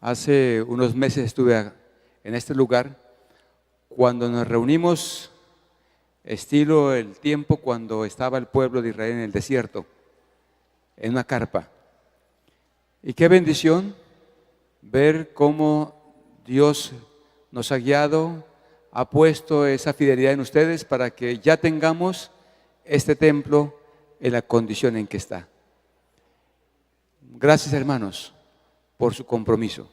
Hace unos meses estuve en este lugar cuando nos reunimos, estilo el tiempo cuando estaba el pueblo de Israel en el desierto, en una carpa. Y qué bendición ver cómo Dios nos ha guiado, ha puesto esa fidelidad en ustedes para que ya tengamos este templo en la condición en que está. Gracias, hermanos, por su compromiso.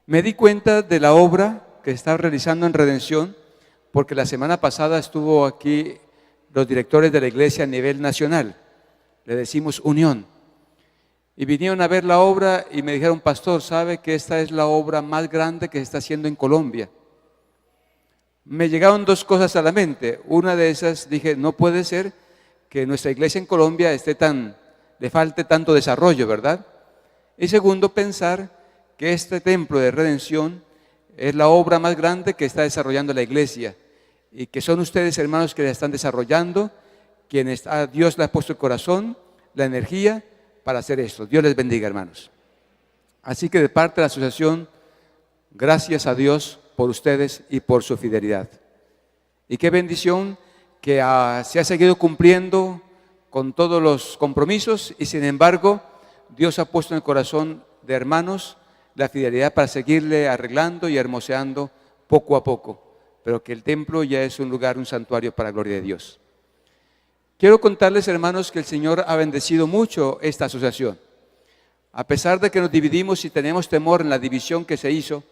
Me di cuenta de la obra que está realizando en Redención, porque la semana pasada estuvo aquí los directores de la iglesia a nivel nacional, le decimos Unión, y vinieron a ver la obra y me dijeron: pastor, ¿sabe que esta es la obra más grande que se está haciendo en Colombia? Me llegaron dos cosas a la mente. Una de esas, dije, no puede ser que nuestra iglesia en Colombia le falte tanto desarrollo, ¿verdad? Y segundo, pensar que este templo de Redención es la obra más grande que está desarrollando la iglesia y que son ustedes, hermanos, que la están desarrollando, quienes a Dios le ha puesto el corazón, la energía para hacer esto. Dios les bendiga, hermanos. Así que de parte de la asociación, gracias a Dios por ustedes y por su fidelidad. Y qué bendición que se ha seguido cumpliendo con todos los compromisos y sin embargo Dios ha puesto en el corazón de hermanos la fidelidad para seguirle arreglando y hermoseando poco a poco, pero que el templo ya es un lugar, un santuario para la gloria de Dios. Quiero contarles, hermanos, que el Señor ha bendecido mucho esta asociación. A pesar de que nos dividimos y tenemos temor en la división que se hizo,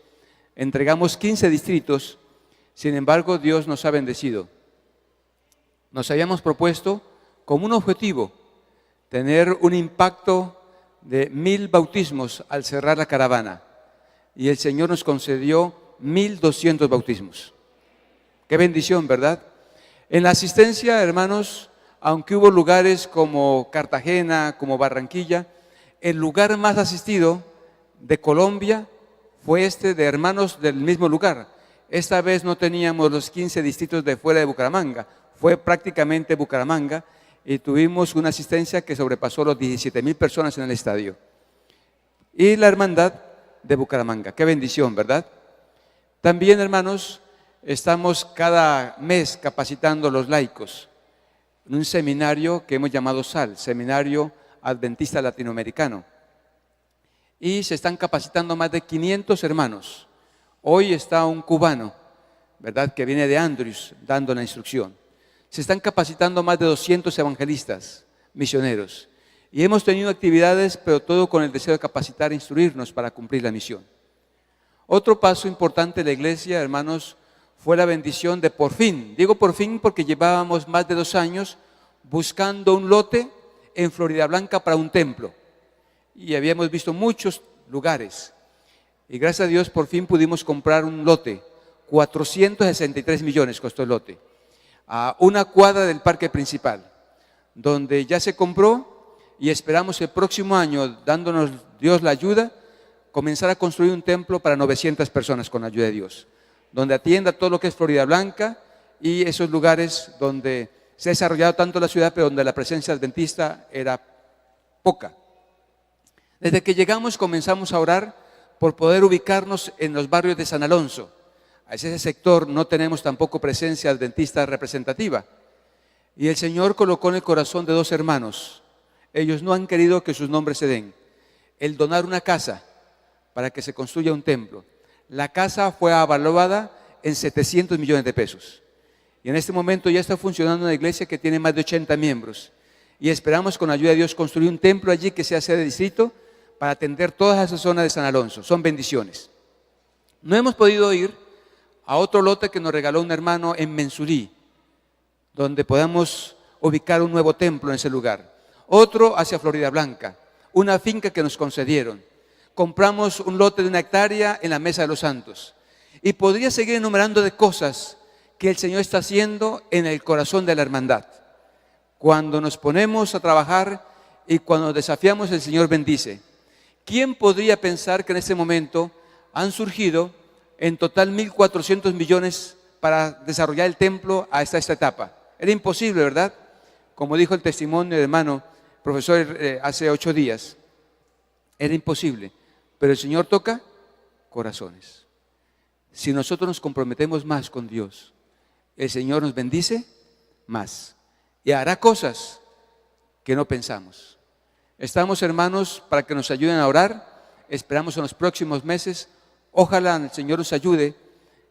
entregamos 15 distritos, sin embargo Dios nos ha bendecido. Nos habíamos propuesto como un objetivo tener un impacto de 1000 bautismos al cerrar la caravana y el Señor nos concedió 1200 bautismos. Qué bendición, ¿verdad? En la asistencia, hermanos, aunque hubo lugares como Cartagena, como Barranquilla, el lugar más asistido de Colombia fue de hermanos del mismo lugar. Esta vez no teníamos los 15 distritos de fuera de Bucaramanga, fue prácticamente Bucaramanga y tuvimos una asistencia que sobrepasó los 17,000 personas en el estadio. Y la hermandad de Bucaramanga, qué bendición, ¿verdad? También, hermanos, estamos cada mes capacitando a los laicos en un seminario que hemos llamado SAL, Seminario Adventista Latinoamericano. Y se están capacitando más de 500 hermanos. Hoy está un cubano, ¿verdad?, que viene de Andrews dando la instrucción. Se están capacitando más de 200 evangelistas, misioneros. Y hemos tenido actividades, pero todo con el deseo de capacitar e instruirnos para cumplir la misión. Otro paso importante de la iglesia, hermanos, fue la bendición de por fin. Digo por fin porque llevábamos más de 2 años buscando un lote en Floridablanca para un templo. Y habíamos visto muchos lugares. Y gracias a Dios por fin pudimos comprar un lote. 463 millones costó el lote. A una cuadra del parque principal, donde ya se compró y esperamos el próximo año, dándonos Dios la ayuda, comenzar a construir un templo para 900 personas con la ayuda de Dios, donde atienda todo lo que es Floridablanca y esos lugares donde se ha desarrollado tanto la ciudad, pero donde la presencia adventista era poca. Desde que llegamos comenzamos a orar por poder ubicarnos en los barrios de San Alonso. A ese sector no tenemos tampoco presencia adventista representativa. Y el Señor colocó en el corazón de 2 hermanos. Ellos no han querido que sus nombres se den. El donar una casa para que se construya un templo. La casa fue avaluada en 700 millones de pesos. Y en este momento ya está funcionando una iglesia que tiene más de 80 miembros. Y esperamos con la ayuda de Dios construir un templo allí que sea sede de distrito para atender todas esas zonas de San Alonso. Son bendiciones. No hemos podido ir a otro lote que nos regaló un hermano en Mensurí, donde podamos ubicar un nuevo templo en ese lugar. Otro hacia Floridablanca, una finca que nos concedieron. Compramos un lote de 1 hectárea en la Mesa de los Santos. Y podría seguir enumerando de cosas que el Señor está haciendo en el corazón de la hermandad. Cuando nos ponemos a trabajar y cuando nos desafiamos, el Señor bendice. ¿Quién podría pensar que en este momento han surgido en total 1.400 millones para desarrollar el templo hasta esta etapa? Era imposible, ¿verdad? Como dijo el testimonio del hermano profesor hace 8 días. Era imposible. Pero el Señor toca corazones. Si nosotros nos comprometemos más con Dios, el Señor nos bendice más y hará cosas que no pensamos. Estamos, hermanos, para que nos ayuden a orar. Esperamos en los próximos meses. Ojalá el Señor nos ayude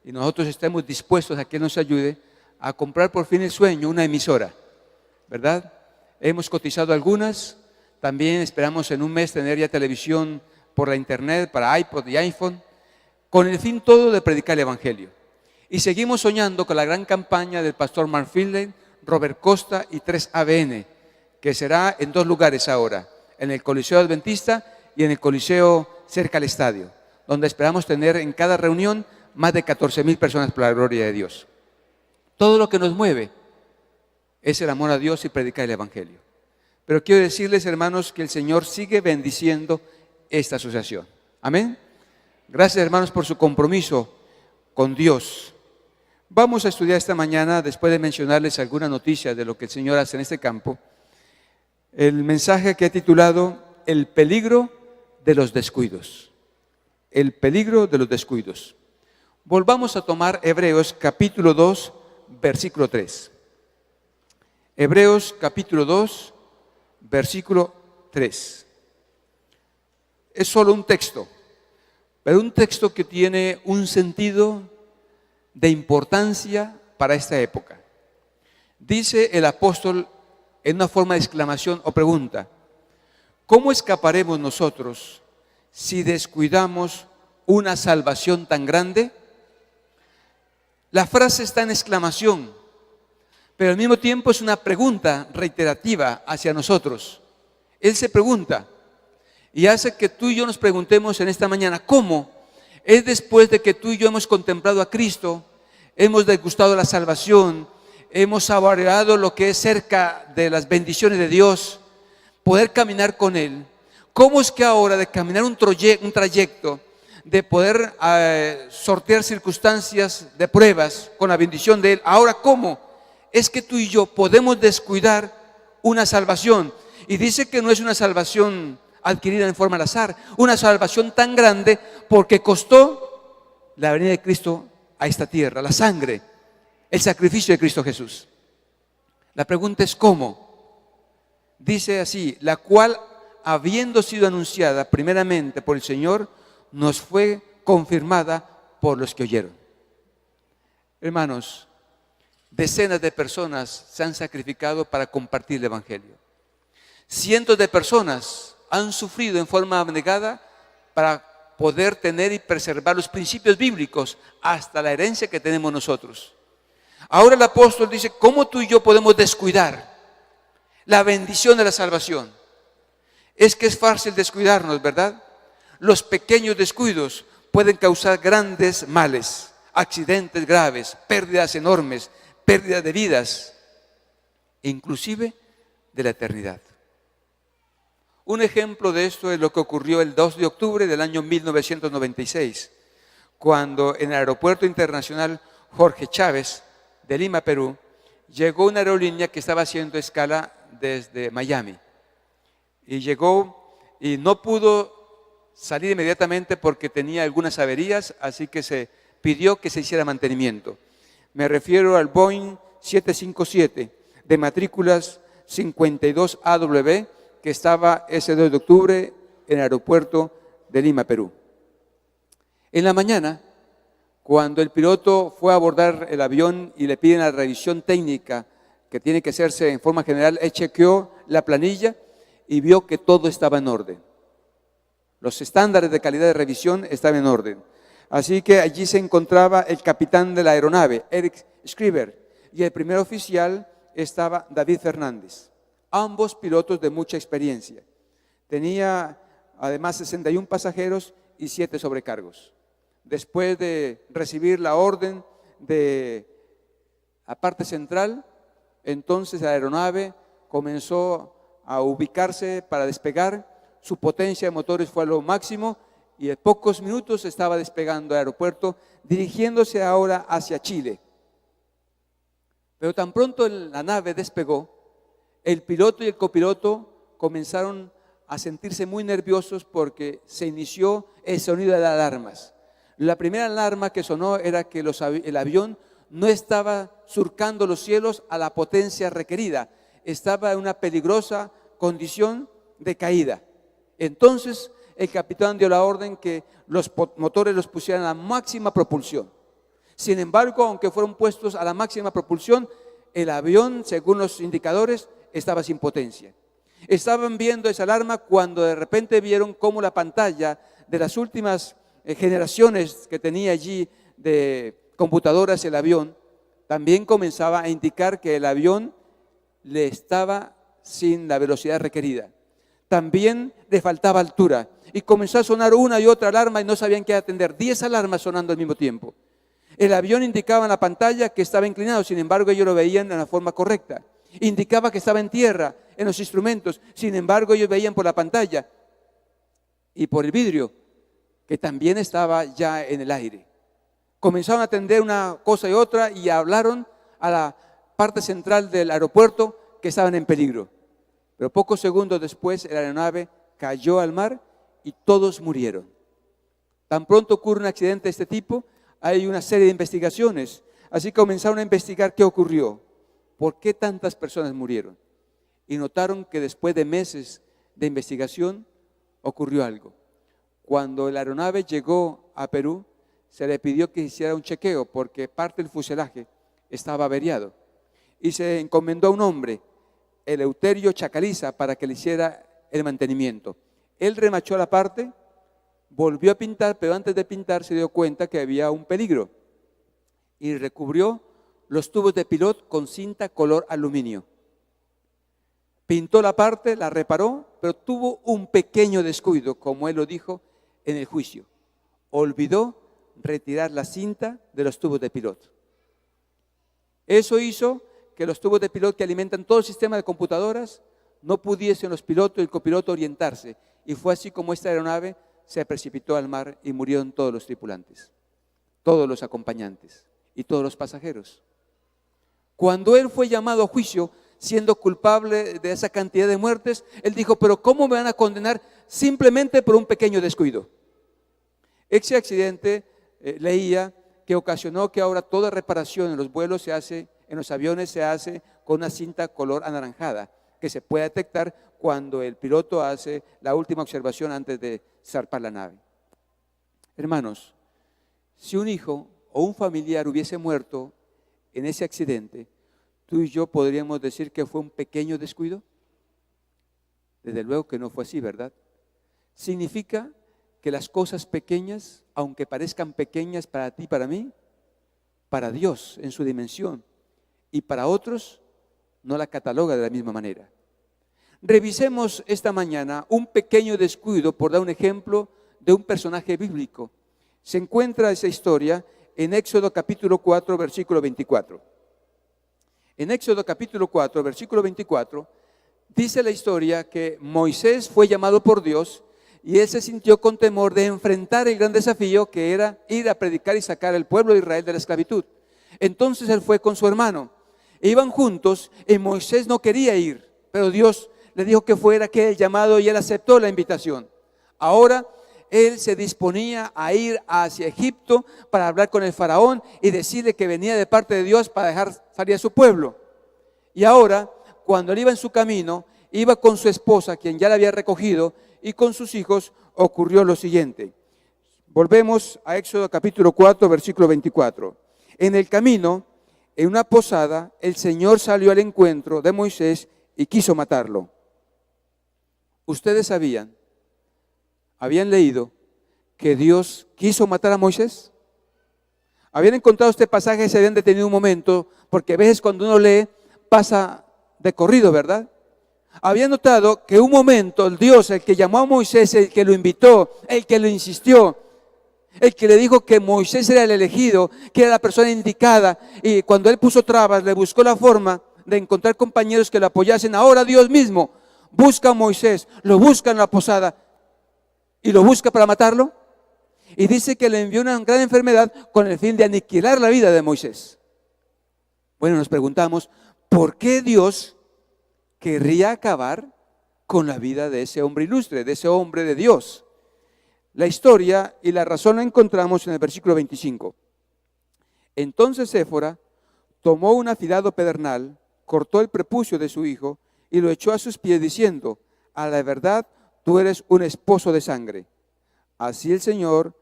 y nosotros estemos dispuestos a que Él nos ayude a comprar por fin el sueño una emisora, ¿verdad? Hemos cotizado algunas. También esperamos en un mes tener ya televisión por la internet para iPod y iPhone, con el fin todo de predicar el Evangelio. Y seguimos soñando con la gran campaña del pastor Mark Finley, Robert Costa y 3ABN, que será en 2 lugares ahora, en el Coliseo Adventista y en el Coliseo cerca al estadio, donde esperamos tener en cada reunión más de 14,000 personas por la gloria de Dios. Todo lo que nos mueve es el amor a Dios y predicar el Evangelio. Pero quiero decirles, hermanos, que el Señor sigue bendiciendo esta asociación. Amén. Gracias, hermanos, por su compromiso con Dios. Vamos a estudiar esta mañana, después de mencionarles alguna noticia de lo que el Señor hace en este campo, el mensaje que he titulado El peligro de los descuidos. El peligro de los descuidos. Volvamos a tomar Hebreos capítulo 2, versículo 3. Hebreos capítulo 2, versículo 3. Es solo un texto, pero un texto que tiene un sentido de importancia para esta época. Dice el apóstol en una forma de exclamación o pregunta: ¿cómo escaparemos nosotros si descuidamos una salvación tan grande? La frase está en exclamación, pero al mismo tiempo es una pregunta reiterativa hacia nosotros. Él se pregunta y hace que tú y yo nos preguntemos en esta mañana: ¿cómo? Es después de que tú y yo hemos contemplado a Cristo, hemos degustado la salvación, hemos saboreado lo que es cerca de las bendiciones de Dios, poder caminar con Él. ¿Cómo es que ahora de caminar un trayecto, de poder sortear circunstancias de pruebas con la bendición de Él, ahora cómo es que tú y yo podemos descuidar una salvación? Y dice que no es una salvación adquirida en forma al azar, una salvación tan grande porque costó la venida de Cristo a esta tierra, la sangre, el sacrificio de Cristo Jesús. La pregunta es ¿cómo? Dice así: la cual, habiendo sido anunciada primeramente por el Señor, nos fue confirmada por los que oyeron. Hermanos, decenas de personas se han sacrificado para compartir el Evangelio. Cientos de personas han sufrido en forma abnegada para poder tener y preservar los principios bíblicos hasta la herencia que tenemos nosotros. Ahora el apóstol dice: ¿cómo tú y yo podemos descuidar la bendición de la salvación? Es que es fácil descuidarnos, ¿verdad? Los pequeños descuidos pueden causar grandes males, accidentes graves, pérdidas enormes, pérdidas de vidas, inclusive de la eternidad. Un ejemplo de esto es lo que ocurrió el 2 de octubre del año 1996, cuando en el Aeropuerto Internacional Jorge Chávez de Lima, Perú, llegó una aerolínea que estaba haciendo escala desde Miami. Y llegó y no pudo salir inmediatamente porque tenía algunas averías, así que se pidió que se hiciera mantenimiento. Me refiero al Boeing 757 de matrículas 52AW, que estaba ese 2 de octubre en el aeropuerto de Lima, Perú. En la mañana, cuando el piloto fue a abordar el avión y le piden la revisión técnica que tiene que hacerse en forma general, él chequeó la planilla y vio que todo estaba en orden. Los estándares de calidad de revisión estaban en orden. Así que allí se encontraba el capitán de la aeronave, Eric Scriber, y el primer oficial estaba David Fernández. Ambos pilotos de mucha experiencia. Tenía además 61 pasajeros y 7 sobrecargos. Después de recibir la orden de la parte central, entonces la aeronave comenzó a ubicarse para despegar. Su potencia de motores fue a lo máximo y en pocos minutos estaba despegando el aeropuerto, dirigiéndose ahora hacia Chile. Pero tan pronto la nave despegó, el piloto y el copiloto comenzaron a sentirse muy nerviosos porque se inició el sonido de las alarmas. La primera alarma que sonó era que el avión no estaba surcando los cielos a la potencia requerida, estaba en una peligrosa condición de caída. Entonces el capitán dio la orden que los motores los pusieran a la máxima propulsión. Sin embargo, aunque fueron puestos a la máxima propulsión, el avión, según los indicadores, estaba sin potencia. Estaban viendo esa alarma cuando de repente vieron cómo la pantalla de las últimas generaciones que tenía allí de computadoras el avión, también comenzaba a indicar que el avión le estaba sin la velocidad requerida. También le faltaba altura y comenzó a sonar una y otra alarma y no sabían qué atender. 10 alarmas sonando al mismo tiempo. El avión indicaba en la pantalla que estaba inclinado, sin embargo ellos lo veían de la forma correcta. Indicaba que estaba en tierra, en los instrumentos, sin embargo ellos veían por la pantalla y por el vidrio que también estaba ya en el aire. Comenzaron a atender una cosa y otra y hablaron a la parte central del aeropuerto que estaban en peligro. Pero pocos segundos después la aeronave cayó al mar y todos murieron. Tan pronto ocurre un accidente de este tipo, hay una serie de investigaciones. Así comenzaron a investigar qué ocurrió, por qué tantas personas murieron. Y notaron que después de meses de investigación ocurrió algo. Cuando la aeronave llegó a Perú, se le pidió que hiciera un chequeo porque parte del fuselaje estaba averiado. Y se encomendó a un hombre, Eleuterio Chacaliza, para que le hiciera el mantenimiento. Él remachó la parte, volvió a pintar, pero antes de pintar se dio cuenta que había un peligro y recubrió los tubos de pilot con cinta color aluminio. Pintó la parte, la reparó, pero tuvo un pequeño descuido, como él lo dijo en el juicio. Olvidó retirar la cinta de los tubos de pilot. Eso hizo que los tubos de pilot que alimentan todo el sistema de computadoras no pudiesen los pilotos y el copiloto orientarse. Y fue así como esta aeronave se precipitó al mar y murieron todos los tripulantes, todos los acompañantes y todos los pasajeros. Cuando él fue llamado a juicio, siendo culpable de esa cantidad de muertes, él dijo, pero ¿cómo me van a condenar simplemente por un pequeño descuido? Ese accidente leía que ocasionó que ahora toda reparación en los vuelos se hace, en los aviones se hace con una cinta color anaranjada, que se puede detectar cuando el piloto hace la última observación antes de zarpar la nave. Hermanos, si un hijo o un familiar hubiese muerto en ese accidente, tú y yo podríamos decir que fue un pequeño descuido. Desde luego que no fue así, ¿verdad? Significa que las cosas pequeñas, aunque parezcan pequeñas para ti y para mí, para Dios en su dimensión y para otros, no la cataloga de la misma manera. Revisemos esta mañana un pequeño descuido, por dar un ejemplo, de un personaje bíblico. Se encuentra esa historia en Éxodo capítulo 4, versículo 24. En Éxodo capítulo 4, versículo 24, dice la historia que Moisés fue llamado por Dios y él se sintió con temor de enfrentar el gran desafío que era ir a predicar y sacar al pueblo de Israel de la esclavitud. Entonces él fue con su hermano. Iban juntos y Moisés no quería ir, pero Dios le dijo que fuera aquel llamado y él aceptó la invitación. Ahora él se disponía a ir hacia Egipto para hablar con el faraón y decirle que venía de parte de Dios para dejar salir a su pueblo. Y ahora, cuando él iba en su camino, iba con su esposa, quien ya la había recogido, y con sus hijos, ocurrió lo siguiente. Volvemos a Éxodo capítulo 4, versículo 24. En el camino, en una posada, el Señor salió al encuentro de Moisés y quiso matarlo. ¿Ustedes habían leído que Dios quiso matar a Moisés? ¿Habían encontrado este pasaje y se habían detenido un momento? Porque a veces cuando uno lee, pasa de corrido, ¿verdad? Habían notado que un momento el Dios, el que llamó a Moisés, el que lo invitó, el que lo insistió, el que le dijo que Moisés era el elegido, que era la persona indicada, y cuando él puso trabas, le buscó la forma de encontrar compañeros que lo apoyasen. Ahora Dios mismo busca a Moisés, lo busca en la posada y lo busca para matarlo. Y dice que le envió una gran enfermedad con el fin de aniquilar la vida de Moisés. Bueno, nos preguntamos, ¿por qué Dios querría acabar con la vida de ese hombre ilustre, de ese hombre de Dios? La historia y la razón la encontramos en el versículo 25. Entonces Séfora tomó un afilado pedernal, cortó el prepucio de su hijo y lo echó a sus pies diciendo: a la verdad, tú eres un esposo de sangre. Así el Señor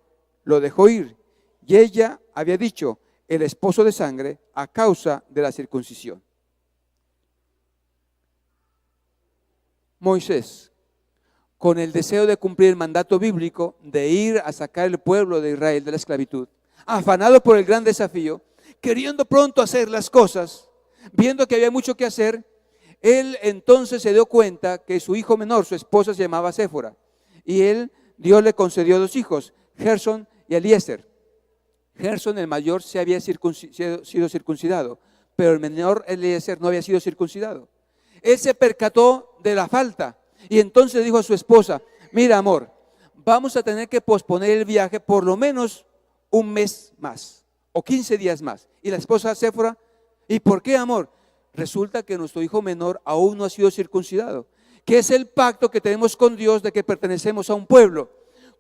lo dejó ir, y ella había dicho: el esposo de sangre, a causa de la circuncisión. Moisés, con el deseo de cumplir el mandato bíblico de ir a sacar el pueblo de Israel de la esclavitud, afanado por el gran desafío, queriendo pronto hacer las cosas, viendo que había mucho que hacer, él entonces se dio cuenta que su hijo menor, su esposa, se llamaba Séfora, y Dios le concedió 2 hijos, Gersón y Eliezer. Gersón, el mayor, se había sido circuncidado, pero el menor, Eliezer, no había sido circuncidado. Él se percató de la falta y entonces dijo a su esposa: mira, amor, vamos a tener que posponer el viaje por lo menos un mes más o 15 días más. Y la esposa Séfora: ¿y por qué, amor? Resulta que nuestro hijo menor aún no ha sido circuncidado, que es el pacto que tenemos con Dios de que pertenecemos a un pueblo.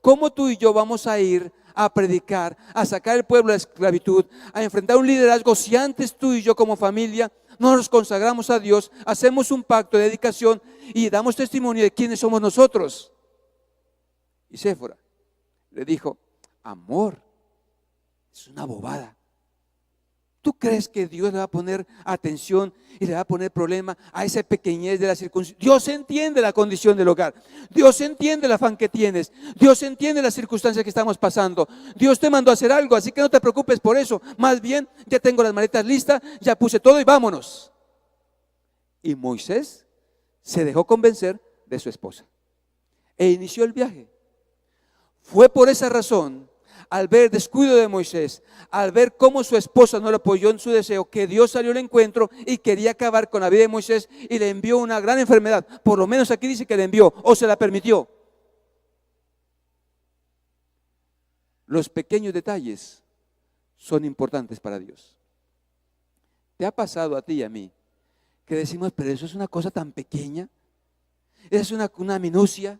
¿Cómo tú y yo vamos a ir a predicar, a sacar el pueblo de la esclavitud, a enfrentar un liderazgo si antes tú y yo como familia no nos consagramos a Dios, hacemos un pacto de dedicación y damos testimonio de quiénes somos nosotros? Y Séfora le dijo: amor, es una bobada. ¿Tú crees que Dios le va a poner atención y le va a poner problema a esa pequeñez de la circuncisión? Dios entiende la condición del hogar. Dios entiende el afán que tienes. Dios entiende las circunstancias que estamos pasando. Dios te mandó a hacer algo, así que no te preocupes por eso. Más bien, ya tengo las maletas listas, ya puse todo y vámonos. Y Moisés se dejó convencer de su esposa e inició el viaje. Fue por esa razón, al ver el descuido de Moisés, al ver cómo su esposa no le apoyó en su deseo, que Dios salió al encuentro y quería acabar con la vida de Moisés y le envió una gran enfermedad. Por lo menos aquí dice que le envió o se la permitió. Los pequeños detalles son importantes para Dios. ¿Te ha pasado a ti y a mí que decimos: pero eso es una cosa tan pequeña, es una minucia?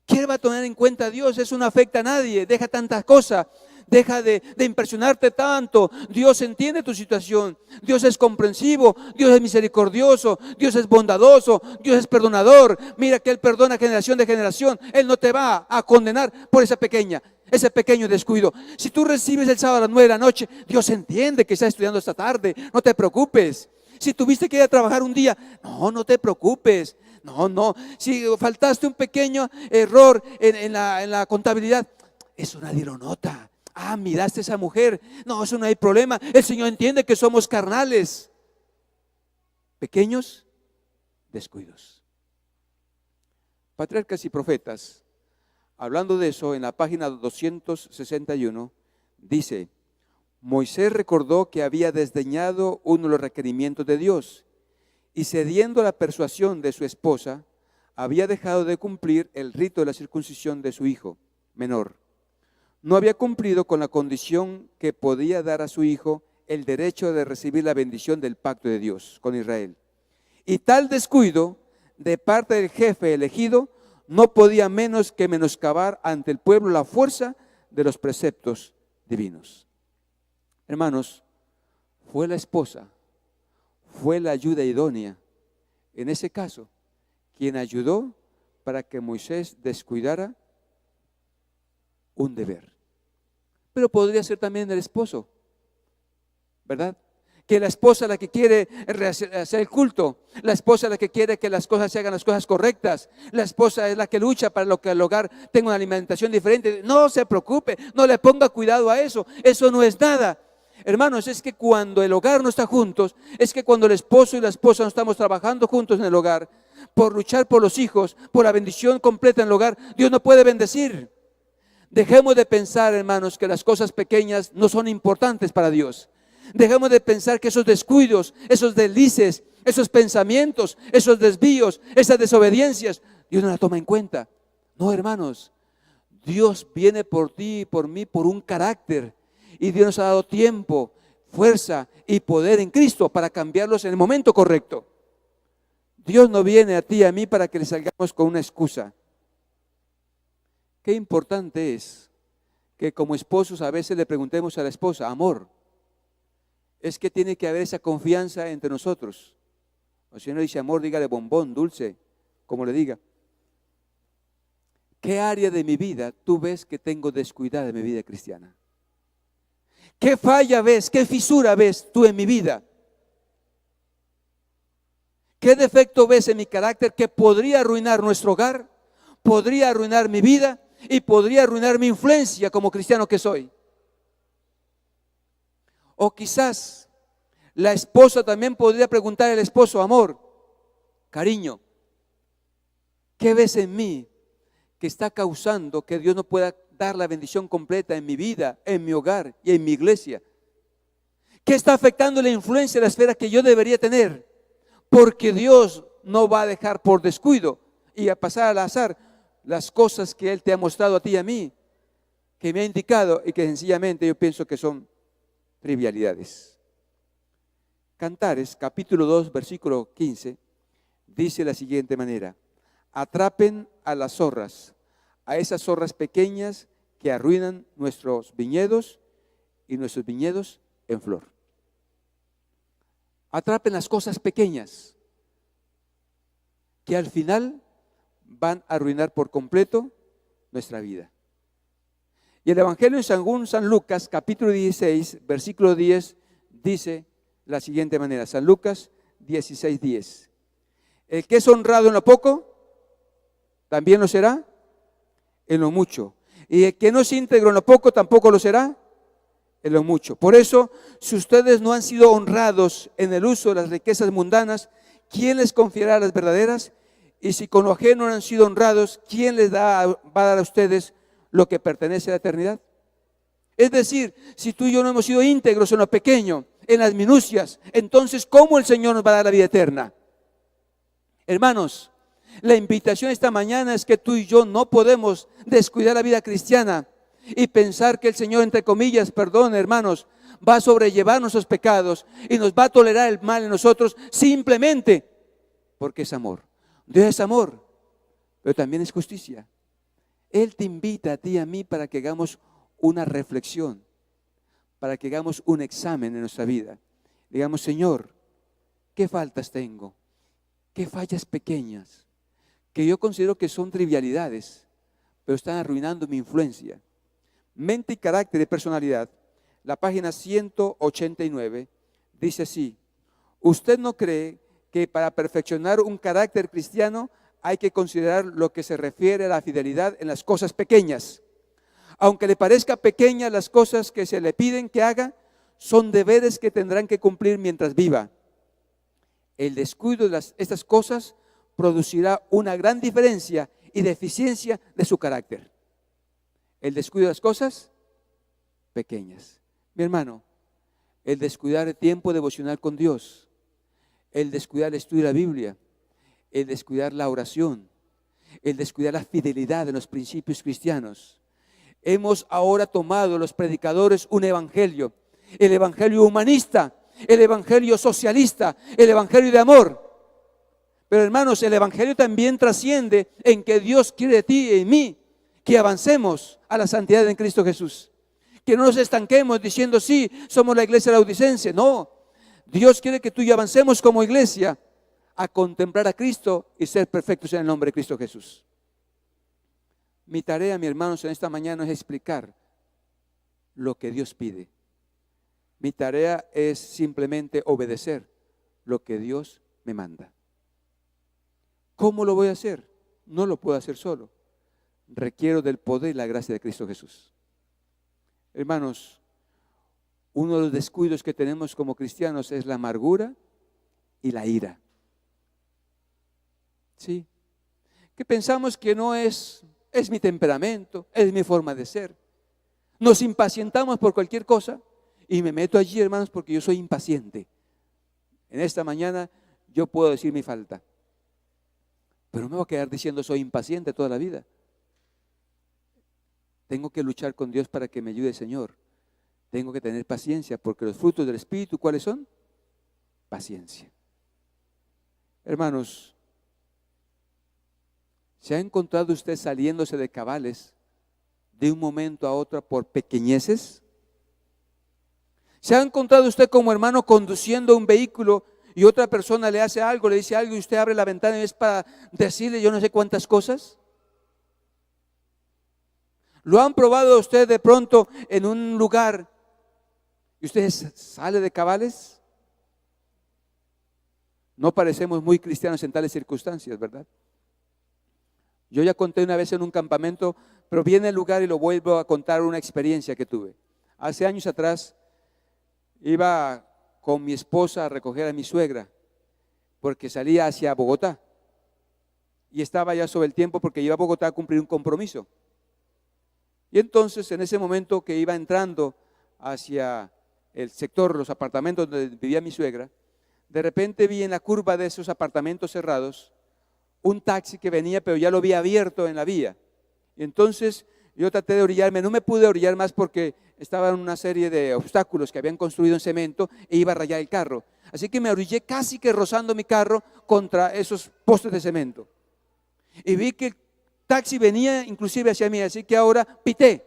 ¿Quién va a tomar en cuenta a Dios? Eso no afecta a nadie. Deja tantas cosas. Deja de impresionarte tanto. Dios entiende tu situación. Dios es comprensivo. Dios es misericordioso. Dios es bondadoso. Dios es perdonador. Mira que Él perdona generación de generación. Él no te va a condenar por ese pequeño descuido. Si tú recibes el sábado a las 9 de la noche, Dios entiende que estás estudiando esta tarde. No te preocupes. Si tuviste que ir a trabajar un día, no te preocupes. No, si faltaste un pequeño error en la contabilidad, eso nadie lo nota. Miraste a esa mujer, no, eso no hay problema. El Señor entiende que somos carnales. Pequeños descuidos. Patriarcas y Profetas, hablando de eso, en la página 261, dice: Moisés recordó que había desdeñado uno de los requerimientos de Dios y, cediendo a la persuasión de su esposa, había dejado de cumplir el rito de la circuncisión de su hijo menor. No había cumplido con la condición que podía dar a su hijo el derecho de recibir la bendición del pacto de Dios con Israel. Y tal descuido de parte del jefe elegido no podía menos que menoscabar ante el pueblo la fuerza de los preceptos divinos. Hermanos, fue la esposa, fue la ayuda idónea, en ese caso, quien ayudó para que Moisés descuidara un deber. Pero podría ser también el esposo, ¿verdad? Que la esposa es la que quiere hacer el culto, la esposa es la que quiere que las cosas se hagan las cosas correctas, la esposa es la que lucha para que el hogar tenga una alimentación diferente. No se preocupe, no le ponga cuidado a eso, eso no es nada. Hermanos, es que cuando el hogar no está juntos, es que cuando el esposo y la esposa no estamos trabajando juntos en el hogar, por luchar por los hijos, por la bendición completa en el hogar, Dios no puede bendecir. Dejemos de pensar, hermanos, que las cosas pequeñas no son importantes para Dios. Dejemos de pensar que esos descuidos, esos deslices, esos pensamientos, esos desvíos, esas desobediencias, Dios no las toma en cuenta. No, hermanos, Dios viene por ti y por mí por un carácter. Y Dios nos ha dado tiempo, fuerza y poder en Cristo para cambiarlos en el momento correcto. Dios no viene a ti y a mí para que le salgamos con una excusa. qué importante es que como esposos a veces le preguntemos a la esposa, amor, es que tiene que haber esa confianza entre nosotros. O si no dice amor, dígale bombón, dulce, como le diga. ¿Qué área de mi vida tú ves que tengo descuidada en mi vida cristiana? ¿Qué falla ves, qué fisura ves tú en mi vida? ¿Qué defecto ves en mi carácter que podría arruinar nuestro hogar, podría arruinar mi vida y podría arruinar mi influencia como cristiano que soy? O quizás la esposa también podría preguntar al esposo, amor, cariño, ¿qué ves en mí que está causando que Dios no pueda dar la bendición completa en mi vida, en mi hogar y en mi iglesia? ¿Qué está afectando la influencia de la esfera que yo debería tener? Porque Dios no va a dejar por descuido y a pasar al azar las cosas que Él te ha mostrado a ti y a mí, que me ha indicado y que sencillamente yo pienso que son trivialidades. Cantares, capítulo 2, versículo 15, dice de la siguiente manera: atrapen a las zorras, a esas zorras pequeñas que arruinan nuestros viñedos y nuestros viñedos en flor. Atrapen las cosas pequeñas que al final van a arruinar por completo nuestra vida. Y el Evangelio según San Lucas, capítulo 16, versículo 10, dice de la siguiente manera. San Lucas 16, 10. El que es honrado en lo poco, también lo será en lo mucho. Y el que no es íntegro en lo poco, tampoco lo será en lo mucho. Por eso, si ustedes no han sido honrados en el uso de las riquezas mundanas, ¿quién les confiará las verdaderas? Y si con lo ajeno no han sido honrados, ¿quién les va a dar a ustedes lo que pertenece a la eternidad? Es decir, si tú y yo no hemos sido íntegros en lo pequeño, en las minucias, entonces ¿cómo el Señor nos va a dar la vida eterna? Hermanos, la invitación esta mañana es que tú y yo no podemos descuidar la vida cristiana y pensar que el Señor, entre comillas, perdón hermanos, va a sobrellevar nuestros pecados y nos va a tolerar el mal en nosotros simplemente porque es amor. Dios es amor, pero también es justicia. Él te invita a ti y a mí para que hagamos una reflexión, para que hagamos un examen en nuestra vida. Digamos, Señor, ¿qué faltas tengo? ¿Qué fallas pequeñas que yo considero que son trivialidades, pero están arruinando mi influencia? Mente y carácter de personalidad. La página 189 dice así: ¿usted no cree que para perfeccionar un carácter cristiano hay que considerar lo que se refiere a la fidelidad en las cosas pequeñas? Aunque le parezca pequeñas las cosas que se le piden que haga, son deberes que tendrán que cumplir mientras viva. El descuido de estas cosas producirá una gran diferencia y deficiencia de su carácter. El descuido de las cosas pequeñas. Mi hermano, el descuidar el tiempo devocional con Dios, el descuidar el estudio de la Biblia, el descuidar la oración, el descuidar la fidelidad de los principios cristianos. Hemos ahora tomado los predicadores un evangelio, el evangelio humanista, el evangelio socialista, el evangelio de amor. Pero hermanos, el evangelio también trasciende en que Dios quiere de ti y de mí que avancemos a la santidad en Cristo Jesús. Que no nos estanquemos diciendo, sí, somos la iglesia laodicense. No, Dios quiere que tú y yo avancemos como iglesia a contemplar a Cristo y ser perfectos en el nombre de Cristo Jesús. Mi tarea, mis hermanos, en esta mañana es explicar lo que Dios pide. Mi tarea es simplemente obedecer lo que Dios me manda. ¿Cómo lo voy a hacer? No lo puedo hacer solo. Requiero del poder y la gracia de Cristo Jesús. Hermanos, uno de los descuidos que tenemos como cristianos es la amargura y la ira. ¿Sí? Que pensamos que no es mi temperamento, es mi forma de ser. Nos impacientamos por cualquier cosa y me meto allí, hermanos, porque yo soy impaciente. En esta mañana yo puedo decir mi falta, pero no me voy a quedar diciendo soy impaciente toda la vida. Tengo que luchar con Dios para que me ayude el Señor. Tengo que tener paciencia, porque los frutos del Espíritu, ¿cuáles son? Paciencia. Hermanos, ¿se ha encontrado usted saliéndose de cabales de un momento a otro por pequeñeces? ¿Se ha encontrado usted como hermano conduciendo un vehículo y otra persona le hace algo, le dice algo y usted abre la ventana y es para decirle yo no sé cuántas cosas? ¿Lo han probado usted de pronto en un lugar y usted sale de cabales? No parecemos muy cristianos en tales circunstancias, ¿verdad? Yo ya conté una vez en un campamento, pero viene el lugar y lo vuelvo a contar una experiencia que tuve. Hace años atrás iba con mi esposa a recoger a mi suegra porque salía hacia Bogotá y estaba ya sobre el tiempo porque iba a Bogotá a cumplir un compromiso. Y entonces en ese momento que iba entrando hacia el sector, los apartamentos donde vivía mi suegra, de repente vi en la curva de esos apartamentos cerrados un taxi que venía, pero ya lo había abierto en la vía. Y entonces yo traté de orillarme, no me pude orillar más porque estaba en una serie de obstáculos que habían construido en cemento e iba a rayar el carro. Así que me orillé casi que rozando mi carro contra esos postes de cemento. Y vi que el taxi venía inclusive hacia mí, así que ahora pité.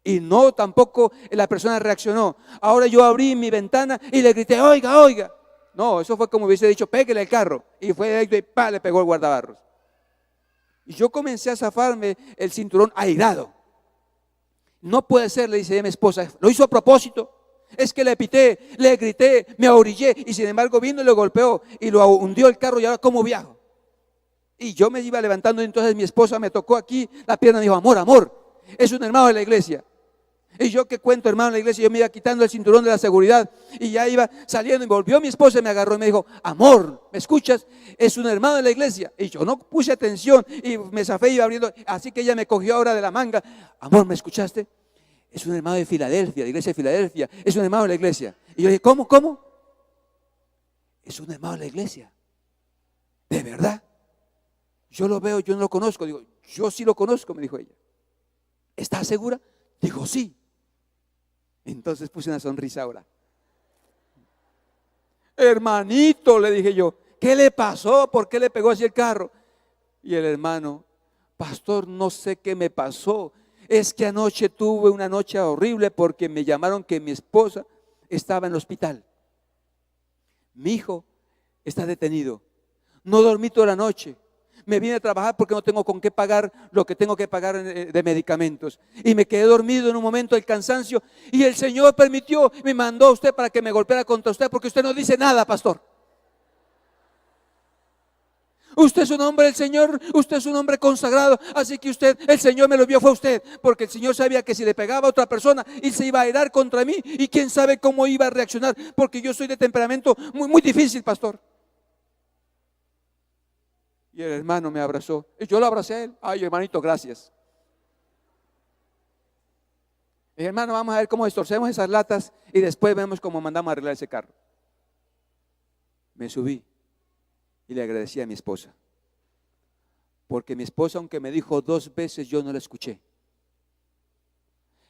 Y no, tampoco la persona reaccionó. Ahora yo abrí mi ventana y le grité, oiga, oiga. No, eso fue como hubiese dicho, péguele el carro. Y fue directo y ¡pah!, le pegó el guardabarros. Y yo comencé a zafarme el cinturón airado. No puede ser, le dice a mi esposa, lo hizo a propósito. Es que le pité, le grité, me ahorillé y sin embargo vino y lo golpeó y lo hundió el carro y ahora ¿cómo viajo? Y yo me iba levantando y entonces mi esposa me tocó aquí la pierna y me dijo, amor, amor, es un hermano de la iglesia. Y yo que cuento hermano de la iglesia, yo me iba quitando el cinturón de la seguridad y ya iba saliendo y volvió mi esposa y me agarró y me dijo, amor, ¿me escuchas? Es un hermano de la iglesia. Y yo no puse atención y me zafé y iba abriendo, así que ella me cogió ahora de la manga, amor, ¿me escuchaste? Es un hermano de Filadelfia, la iglesia de Filadelfia, es un hermano de la iglesia. Y yo dije, ¿cómo? ¿Cómo? Es un hermano de la iglesia. ¿De verdad? Yo lo veo, yo no lo conozco. Digo, yo sí lo conozco, me dijo ella. ¿Estás segura? Digo, sí. Entonces puse una sonrisa ahora. Hermanito, le dije yo, ¿qué le pasó? ¿Por qué le pegó así el carro? Y el hermano, pastor, no sé qué me pasó. Es que anoche tuve una noche horrible porque me llamaron que mi esposa estaba en el hospital. Mi hijo está detenido. No dormí toda la noche. Me vine a trabajar porque no tengo con qué pagar lo que tengo que pagar de medicamentos. Y me quedé dormido en un momento del cansancio. Y el Señor permitió, me mandó a usted para que me golpeara contra usted porque usted no dice nada, pastor. Usted es un hombre del Señor, usted es un hombre consagrado, así que usted, el Señor me lo vio fue a usted, porque el Señor sabía que si le pegaba a otra persona, Él se iba a irar contra mí y quién sabe cómo iba a reaccionar, porque yo soy de temperamento muy difícil, pastor. Y el hermano me abrazó, y yo lo abracé a él. Ay, hermanito, gracias. Y hermano, vamos a ver cómo distorcemos esas latas y después vemos cómo mandamos a arreglar ese carro. Me subí y le agradecí a mi esposa, porque mi esposa, aunque me dijo 2 veces, yo no la escuché.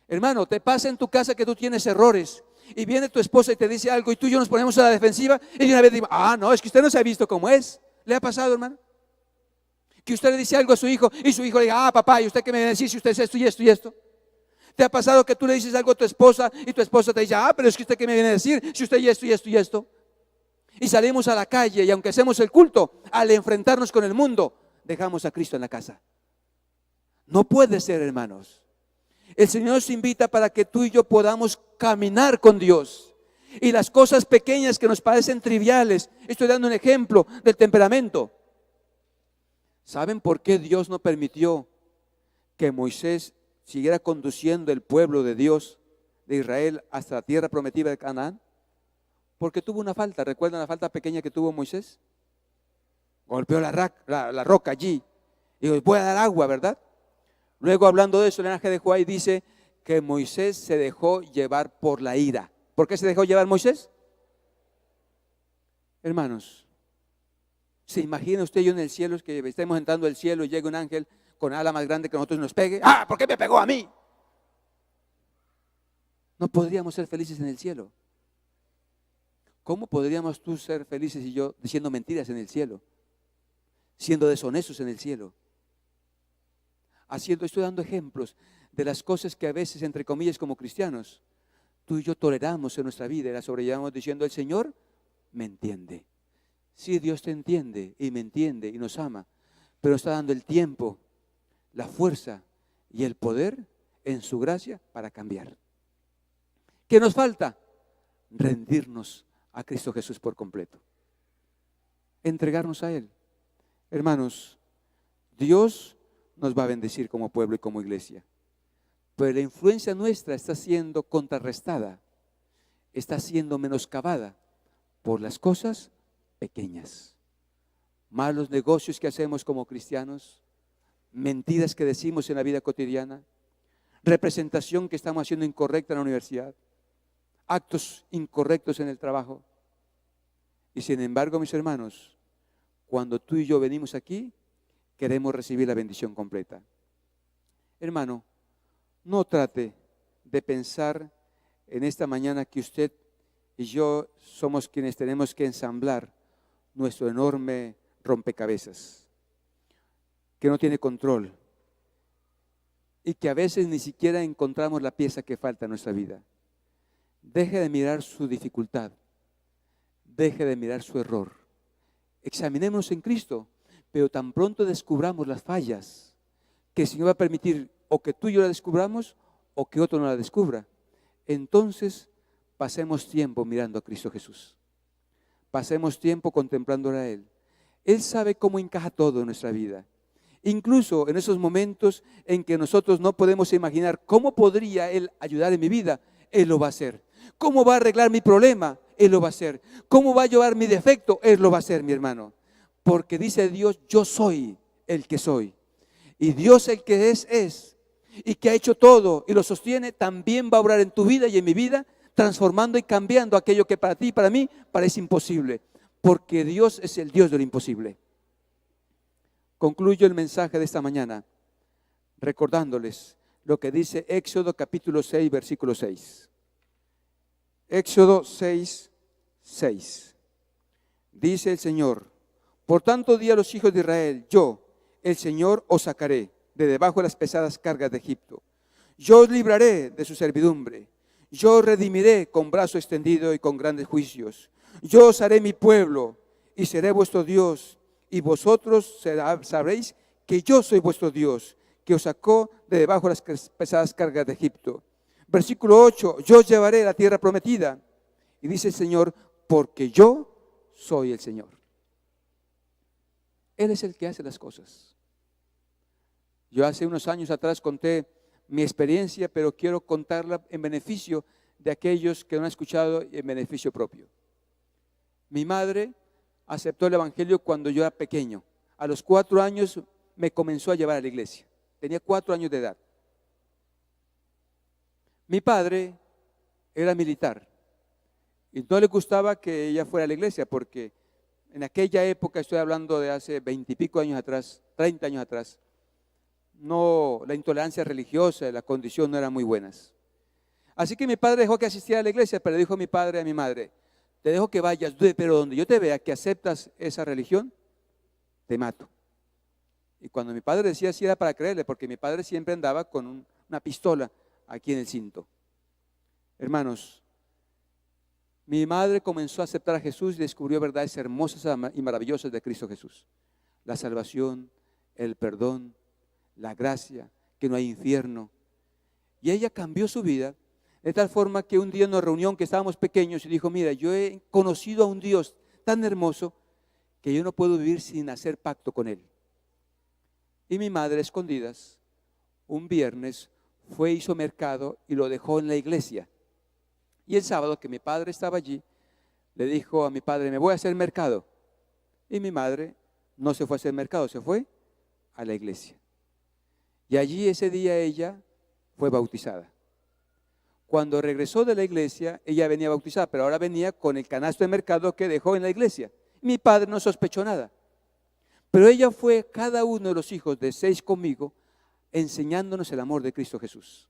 Hermano, te pasa en tu casa que tú tienes errores y viene tu esposa y te dice algo y tú y yo nos ponemos a la defensiva y de una vez digo, no, es que usted no se ha visto cómo es. ¿Le ha pasado, hermano? Que usted le dice algo a su hijo y su hijo le diga, papá, ¿y usted qué me viene a decir si usted es esto y esto y esto? ¿Te ha pasado que tú le dices algo a tu esposa y tu esposa te dice, pero es que usted qué me viene a decir si usted y esto y esto y esto? Y salimos a la calle y aunque hacemos el culto, al enfrentarnos con el mundo, dejamos a Cristo en la casa. No puede ser, hermanos. El Señor nos invita para que tú y yo podamos caminar con Dios. Y las cosas pequeñas que nos parecen triviales, estoy dando un ejemplo del temperamento. ¿Saben por qué Dios no permitió que Moisés siguiera conduciendo el pueblo de Dios, de Israel, hasta la tierra prometida de Canaán? Porque tuvo una falta. ¿Recuerdan la falta pequeña que tuvo Moisés? Golpeó la roca allí y dijo, voy a dar agua, ¿verdad? Luego, hablando de eso, el ángel de Jehová dice que Moisés se dejó llevar por la ira. ¿Por qué se dejó llevar Moisés? Hermanos, ¿se imagina usted y yo en el cielo, que estemos entrando al cielo y llega un ángel con ala más grande que nosotros y nos pegue? ¿Por qué me pegó a mí? No podríamos ser felices en el cielo. ¿Cómo podríamos tú ser felices y yo diciendo mentiras en el cielo? Siendo deshonestos en el cielo. estoy dando ejemplos de las cosas que a veces, entre comillas, como cristianos, tú y yo toleramos en nuestra vida y las sobrellevamos diciendo: el Señor me entiende. Sí, Dios te entiende y nos ama, pero está dando el tiempo, la fuerza y el poder en su gracia para cambiar. ¿Qué nos falta? Rendirnos a Cristo Jesús por completo. Entregarnos a Él. Hermanos, Dios nos va a bendecir como pueblo y como iglesia, pero la influencia nuestra está siendo contrarrestada, está siendo menoscabada por las cosas pequeñas, malos negocios que hacemos como cristianos, mentiras que decimos en la vida cotidiana, representación que estamos haciendo incorrecta en la universidad, actos incorrectos en el trabajo. Y sin embargo, mis hermanos, cuando tú y yo venimos aquí, queremos recibir la bendición completa. Hermano, no trate de pensar en esta mañana que usted y yo somos quienes tenemos que ensamblar nuestro enorme rompecabezas, que no tiene control y que a veces ni siquiera encontramos la pieza que falta en nuestra vida. Deje de mirar su dificultad, deje de mirar su error. Examinémonos en Cristo, pero tan pronto descubramos las fallas, que el Señor va a permitir o que tú y yo la descubramos o que otro no la descubra. Entonces pasemos tiempo mirando a Cristo Jesús. Pasemos tiempo contemplándole a Él. Él sabe cómo encaja todo en nuestra vida. Incluso en esos momentos en que nosotros no podemos imaginar cómo podría Él ayudar en mi vida, Él lo va a hacer. ¿Cómo va a arreglar mi problema? Él lo va a hacer. ¿Cómo va a llevar mi defecto? Él lo va a hacer, mi hermano. Porque dice Dios: yo soy el que soy. Y Dios, el que es, y que ha hecho todo y lo sostiene, también va a obrar en tu vida y en mi vida, transformando y cambiando aquello que para ti y para mí parece imposible. Porque Dios es el Dios de lo imposible. Concluyo el mensaje de esta mañana recordándoles lo que dice Éxodo capítulo 6, versículo 6. Éxodo 6, 6. Dice el Señor: por tanto di a los hijos de Israel: yo, el Señor, os sacaré de debajo de las pesadas cargas de Egipto. Yo os libraré de su servidumbre. Yo os redimiré con brazo extendido y con grandes juicios. Yo os haré mi pueblo y seré vuestro Dios, y vosotros sabréis que yo soy vuestro Dios, que os sacó de debajo de las pesadas cargas de Egipto. Versículo 8, yo os llevaré a la tierra prometida. Y dice el Señor: porque yo soy el Señor. Él es el que hace las cosas. Yo hace unos años atrás conté mi experiencia, pero quiero contarla en beneficio de aquellos que no han escuchado y en beneficio propio. Mi madre aceptó el Evangelio cuando yo era pequeño. A los 4 años me comenzó a llevar a la iglesia. Tenía 4 años de edad. Mi padre era militar y no le gustaba que ella fuera a la iglesia porque en aquella época, estoy hablando de hace 20 y pico años atrás, 30 años atrás, no, la intolerancia religiosa y la condición no eran muy buenas. Así que mi padre dejó que asistiera a la iglesia, pero le dijo mi padre a mi madre: te dejo que vayas, pero donde yo te vea que aceptas esa religión, te mato. Y cuando mi padre decía así era para creerle, porque mi padre siempre andaba con una pistola aquí en el cinto. Hermanos, mi madre comenzó a aceptar a Jesús y descubrió verdades hermosas y maravillosas de Cristo Jesús. La salvación, el perdón, la gracia, que no hay infierno. Y ella cambió su vida de tal forma que un día en una reunión que estábamos pequeños y dijo: mira, yo he conocido a un Dios tan hermoso que yo no puedo vivir sin hacer pacto con Él. Y mi madre, a escondidas, un viernes hizo mercado y lo dejó en la iglesia. Y el sábado que mi padre estaba allí, le dijo a mi padre: me voy a hacer mercado. Y mi madre no se fue a hacer mercado, se fue a la iglesia. Y allí ese día ella fue bautizada. Cuando regresó de la iglesia, ella venía bautizada, pero ahora venía con el canasto de mercado que dejó en la iglesia. Mi padre no sospechó nada. Pero ella fue cada uno de los hijos de 6 conmigo, enseñándonos el amor de Cristo Jesús,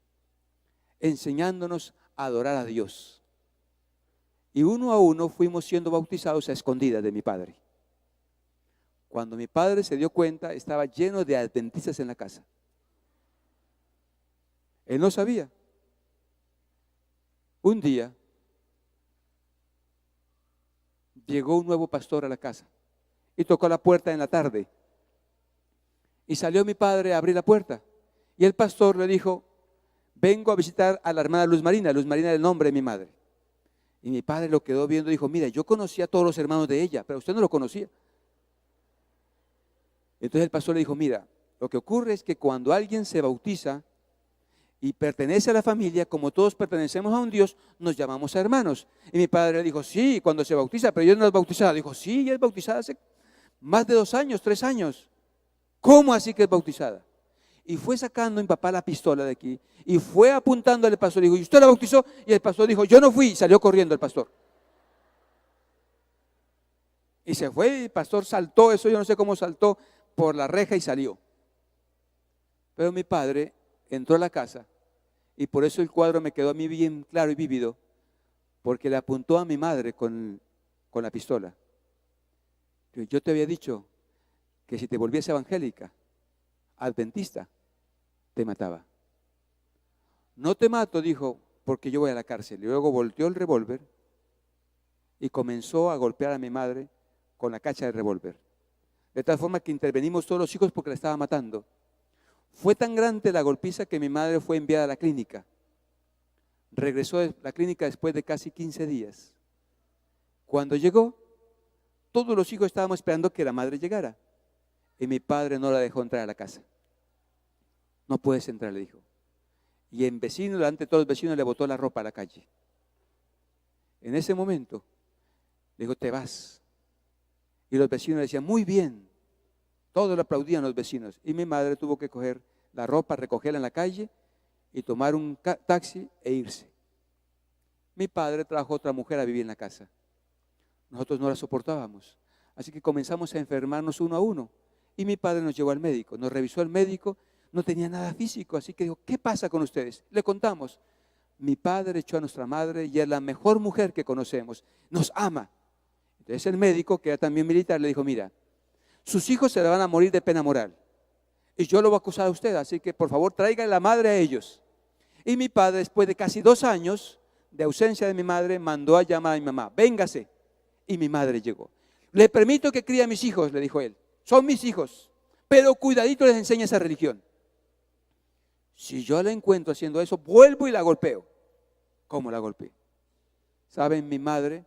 enseñándonos a adorar a Dios. Y uno a uno fuimos siendo bautizados a escondidas de mi padre. Cuando mi padre se dio cuenta, estaba lleno de adventistas en la casa. Él no sabía. Un día llegó un nuevo pastor a la casa y tocó la puerta en la tarde. Y salió mi padre a abrir la puerta. Y el pastor le dijo: vengo a visitar a la hermana Luz Marina. Luz Marina era el nombre de mi madre. Y mi padre lo quedó viendo y dijo: mira, yo conocía a todos los hermanos de ella, pero usted no lo conocía. Entonces el pastor le dijo: mira, lo que ocurre es que cuando alguien se bautiza y pertenece a la familia, como todos pertenecemos a un Dios, nos llamamos a hermanos. Y mi padre le dijo: sí, cuando se bautiza, pero yo no es bautizada. Dijo: sí, ella es bautizada hace más de 2 años, 3 años. ¿Cómo así que es bautizada? Y fue sacando mi papá la pistola de aquí y fue apuntando al pastor. Dijo: ¿y usted la bautizó? Y el pastor dijo: yo no fui. Y salió corriendo el pastor. Y se fue y el pastor saltó, eso yo no sé cómo saltó, por la reja y salió. Pero mi padre entró a la casa y por eso el cuadro me quedó a mí bien claro y vívido, porque le apuntó a mi madre con la pistola. Yo te había dicho que si te volviese evangélica, adventista, te mataba. No te mato, dijo, porque yo voy a la cárcel. Y luego volteó el revólver y comenzó a golpear a mi madre con la cacha del revólver. De tal forma que intervenimos todos los hijos porque la estaba matando. Fue tan grande la golpiza que mi madre fue enviada a la clínica. Regresó de la clínica después de casi 15 días. Cuando llegó, todos los hijos estábamos esperando que la madre llegara. Y mi padre no la dejó entrar a la casa. No puedes entrar, le dijo. Y en vecino, delante de todos los vecinos, le botó la ropa a la calle. En ese momento, le dijo: te vas. Y los vecinos le decían: muy bien. Todos le aplaudían los vecinos. Y mi madre tuvo que coger la ropa, recogerla en la calle y tomar un taxi e irse. Mi padre trajo otra mujer a vivir en la casa. Nosotros no la soportábamos. Así que comenzamos a enfermarnos uno a uno. Y mi padre nos llevó al médico. Nos revisó el médico, no tenía nada físico. Así que dijo: ¿qué pasa con ustedes? Le contamos. Mi padre echó a nuestra madre y es la mejor mujer que conocemos. Nos ama. Entonces el médico, que era también militar, le dijo: mira, sus hijos se le van a morir de pena moral. Y yo lo voy a acusar a usted, así que por favor traiga la madre a ellos. Y mi padre, después de casi 2 años de ausencia de mi madre, mandó a llamar a mi mamá: véngase. Y mi madre llegó. Le permito que críe a mis hijos, le dijo él. Son mis hijos, pero cuidadito les enseña esa religión. Si yo la encuentro haciendo eso, vuelvo y la golpeo. ¿Cómo la golpeé? ¿Saben? Mi madre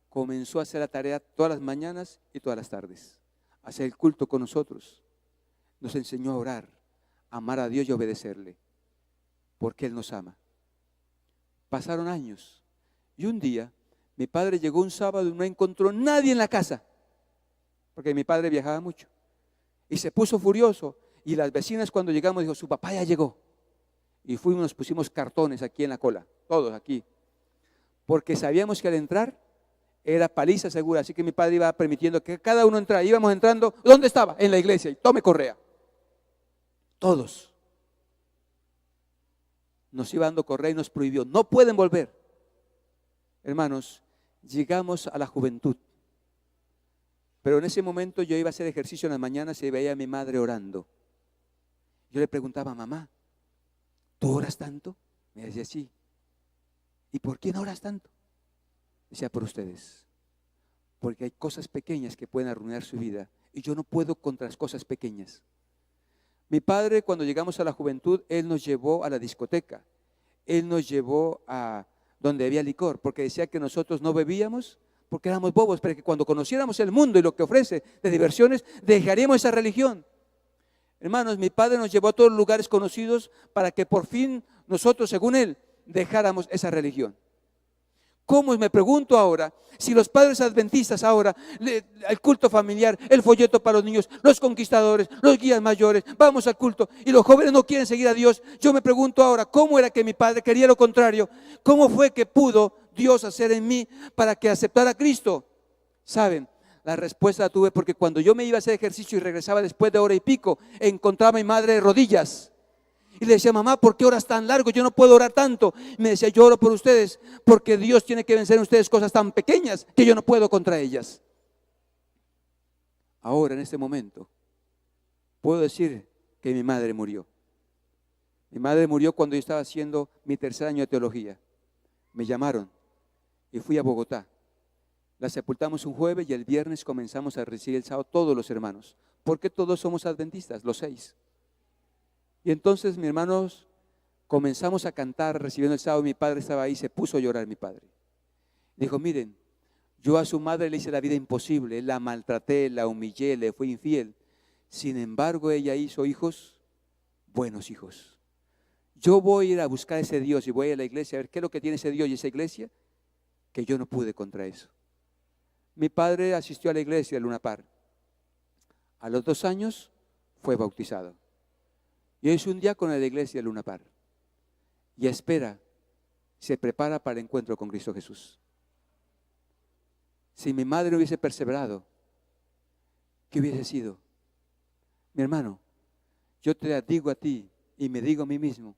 comenzó a hacer la tarea todas las mañanas y todas las tardes. Hacer el culto con nosotros. Nos enseñó a orar, a amar a Dios y obedecerle, porque Él nos ama. Pasaron años y un día mi padre llegó un sábado y no encontró nadie en la casa, porque mi padre viajaba mucho, y se puso furioso. Y las vecinas, cuando llegamos, dijo: su papá ya llegó. Y fuimos, nos pusimos cartones aquí en la cola, todos aquí, porque sabíamos que al entrar era paliza segura. Así que mi padre iba permitiendo que cada uno entrara. Íbamos entrando, ¿dónde estaba? En la iglesia, y tome correa. Todos. Nos iba dando correa y nos prohibió: no pueden volver. Hermanos, llegamos a la juventud. Pero en ese momento yo iba a hacer ejercicio en las mañanas y veía a mi madre orando. Yo le preguntaba: mamá, ¿tú oras tanto? Me decía: sí. ¿Y por quién oras tanto? Decía: por ustedes. Porque hay cosas pequeñas que pueden arruinar su vida y yo no puedo contra las cosas pequeñas. Mi padre, cuando llegamos a la juventud, él nos llevó a la discoteca. Él nos llevó a donde había licor, porque decía que nosotros no bebíamos porque éramos bobos, pero que cuando conociéramos el mundo y lo que ofrece de diversiones, dejaríamos esa religión. Hermanos, mi padre nos llevó a todos los lugares conocidos para que por fin nosotros, según él, dejáramos esa religión. ¿Cómo? Me pregunto ahora, si los padres adventistas ahora, el culto familiar, el folleto para los niños, los conquistadores, los guías mayores, vamos al culto, y los jóvenes no quieren seguir a Dios. Yo me pregunto ahora, ¿cómo era que mi padre quería lo contrario? ¿Cómo fue que pudo Dios hacer en mí para que aceptara a Cristo? ¿Saben? La respuesta la tuve porque cuando yo me iba a hacer ejercicio y regresaba después de 1 hora y pico, encontraba a mi madre de rodillas. Y le decía: mamá, ¿por qué oras tan largo? Yo no puedo orar tanto. Y me decía: yo oro por ustedes porque Dios tiene que vencer en ustedes cosas tan pequeñas que yo no puedo contra ellas. Ahora, en este momento, puedo decir que mi madre murió. Mi madre murió cuando yo estaba haciendo mi tercer año de teología. Me llamaron y fui a Bogotá. La sepultamos un jueves y el viernes comenzamos a recibir el sábado todos los hermanos, porque todos somos adventistas, los 6. Y entonces, mis hermanos, comenzamos a cantar recibiendo el sábado. Mi padre estaba ahí, se puso a llorar mi padre. Dijo, miren, yo a su madre le hice la vida imposible, la maltraté, la humillé, le fui infiel. Sin embargo, ella hizo hijos, buenos hijos. Yo voy a ir a buscar a ese Dios y voy a la iglesia a ver qué es lo que tiene ese Dios y esa iglesia, que yo no pude contra eso. Mi padre asistió a la iglesia de Luna Par. A los 2 años fue bautizado. Y es un diácono de la iglesia de Luna Par. Y espera, se prepara para el encuentro con Cristo Jesús. Si mi madre no hubiese perseverado, ¿qué hubiese sido? Mi hermano, yo te digo a ti y me digo a mí mismo,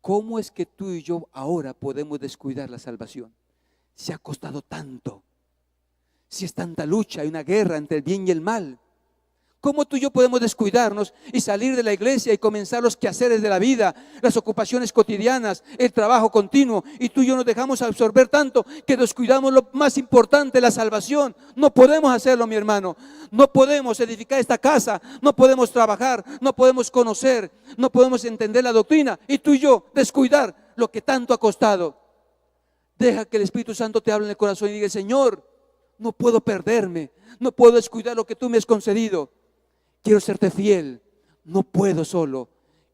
¿cómo es que tú y yo ahora podemos descuidar la salvación? Si ha costado tanto, si es tanta lucha, hay una guerra entre el bien y el mal. ¿Cómo tú y yo podemos descuidarnos y salir de la iglesia y comenzar los quehaceres de la vida, las ocupaciones cotidianas, el trabajo continuo? Y tú y yo nos dejamos absorber tanto que descuidamos lo más importante, la salvación. No podemos hacerlo, mi hermano. No podemos edificar esta casa, no podemos trabajar, no podemos conocer, no podemos entender la doctrina. Y tú y yo descuidar lo que tanto ha costado. Deja que el Espíritu Santo te hable en el corazón y diga, Señor, no puedo perderme, no puedo descuidar lo que tú me has concedido. Quiero serte fiel, no puedo solo,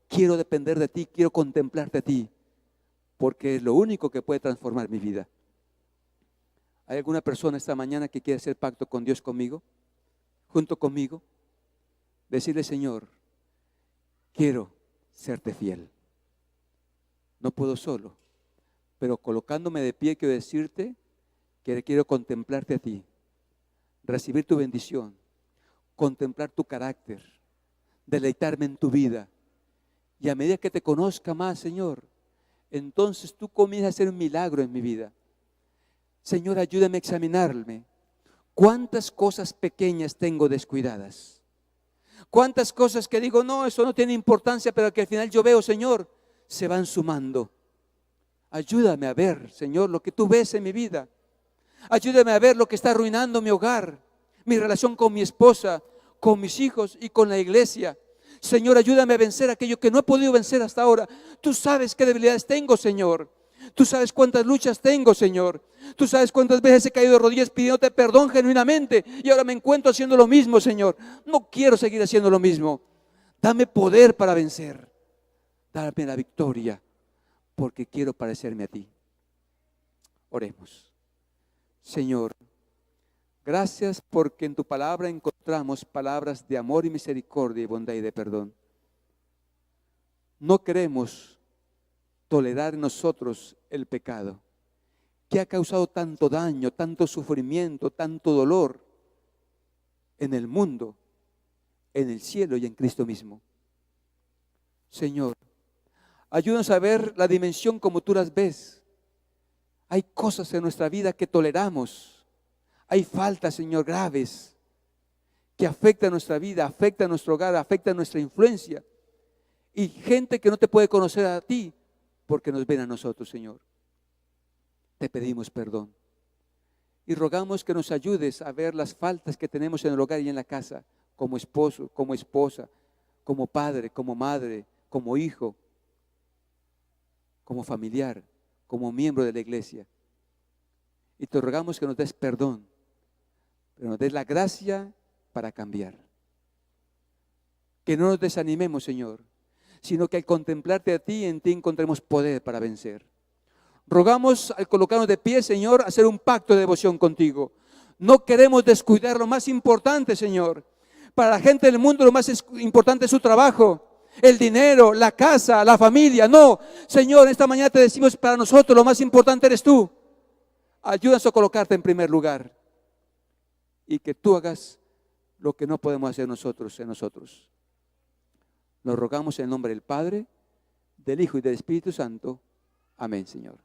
quiero depender de ti, quiero contemplarte a ti, porque es lo único que puede transformar mi vida. ¿Hay alguna persona esta mañana que quiere hacer pacto con Dios conmigo, junto conmigo? Decirle, Señor, quiero serte fiel. No puedo solo, pero colocándome de pie quiero decirte que quiero contemplarte a ti, recibir tu bendición, contemplar tu carácter, deleitarme en tu vida. Y a medida que te conozca más, Señor, entonces tú comienzas a hacer un milagro en mi vida. Señor, ayúdame a examinarme. ¿Cuántas cosas pequeñas tengo descuidadas? ¿Cuántas cosas que digo, no, eso no tiene importancia, pero que al final yo veo, Señor, se van sumando? Ayúdame a ver, Señor, lo que tú ves en mi vida. Ayúdame a ver lo que está arruinando mi hogar, mi relación con mi esposa, con mis hijos y con la iglesia. Señor, ayúdame a vencer aquello que no he podido vencer hasta ahora. Tú sabes qué debilidades tengo, Señor. Tú sabes cuántas luchas tengo, Señor. Tú sabes cuántas veces he caído de rodillas pidiéndote perdón genuinamente y ahora me encuentro haciendo lo mismo, Señor. No quiero seguir haciendo lo mismo. Dame poder para vencer. Dame la victoria, porque quiero parecerme a ti. Oremos. Señor, gracias porque en tu palabra encontramos palabras de amor y misericordia y bondad y de perdón. No queremos tolerar en nosotros el pecado que ha causado tanto daño, tanto sufrimiento, tanto dolor en el mundo, en el cielo y en Cristo mismo. Señor, ayúdanos a ver la dimensión como tú las ves. Hay cosas en nuestra vida que toleramos. Hay faltas, Señor, graves que afectan nuestra vida, afectan nuestro hogar, afectan nuestra influencia. Y gente que no te puede conocer a ti porque nos ven a nosotros, Señor. Te pedimos perdón y rogamos que nos ayudes a ver las faltas que tenemos en el hogar y en la casa, como esposo, como esposa, como padre, como madre, como hijo, como familiar, como miembro de la iglesia. Y te rogamos que nos des perdón, pero nos des la gracia para cambiar. Que no nos desanimemos, Señor, sino que al contemplarte a ti, en ti encontremos poder para vencer. Rogamos al colocarnos de pie, Señor, hacer un pacto de devoción contigo. No queremos descuidar lo más importante, Señor. Para la gente del mundo lo más importante es su trabajo, el dinero, la casa, la familia. No, Señor, esta mañana te decimos, para nosotros lo más importante eres tú. Ayúdanos a colocarte en primer lugar y que tú hagas lo que no podemos hacer nosotros en nosotros. Nos rogamos en el nombre del Padre, del Hijo y del Espíritu Santo. Amén, Señor.